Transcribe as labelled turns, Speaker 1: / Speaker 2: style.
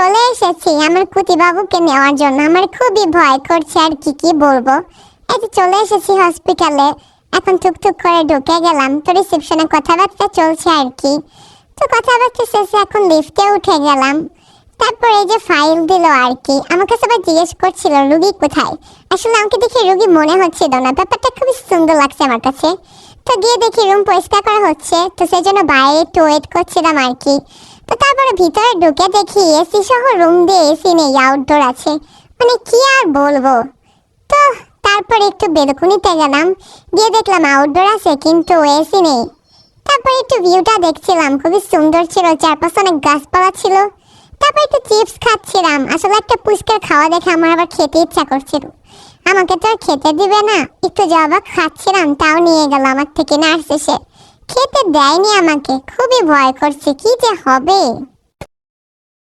Speaker 1: চলে এসেছি আমার কুতি বাবুকে নেওয়ার জন্য। আমার খুবই ভয় করছে, আর কি বলবো। এই যে চলে এসেছি হসপিটালে, এখন টুকটুক করে ঢুকে গেলাম। তো রিসেপশনে কথাবার্তা চলছে আর কি। তো কথাবার্তা শেষে এখন লিফটে উঠে গেলাম। তারপর এই যে ফাইল দিল আর কি। আমাকে সবাই জিজ্ঞেস করছিল রুগী কোথায়। আসলে আমাকে দেখে রুগী মনে হচ্ছিল না, ব্যাপারটা খুবই সুন্দর লাগছে আমার কাছে। তো গিয়ে দেখি রুম পরিষ্কার করা হচ্ছে, তো সেই জন্য বাইরে একটু ওয়েট করছিলাম আর কি। তো তারপরে ভিতরে ঢুকে দেখি এসি সহ রুম দিয়ে এসি নেই, আউটডোর আছে। মানে কি আর বলবো। তো তারপরে একটু বেলকুনিতে গেলাম, গিয়ে দেখলাম আউটডোর আছে কিন্তু এসি নেই। তারপরে একটু ভিউটা দেখছিলাম, খুবই সুন্দর ছিল, চারপাশে অনেক গাছপালা ছিল। তারপর একটু চিপস খাচ্ছিলাম, আসলে একটা পুচকের খাওয়া দেখে আমার আবার খেতে ইচ্ছা করছিল। আমাকে তো আর খেতে দিবে না, একটু জবা খাচ্ছিলাম, তাও নিয়ে গেল আমার থেকে নার্স এসে। খেতে দেয়নি আমাকে, খুবই ভয় করছে কি যে হবে।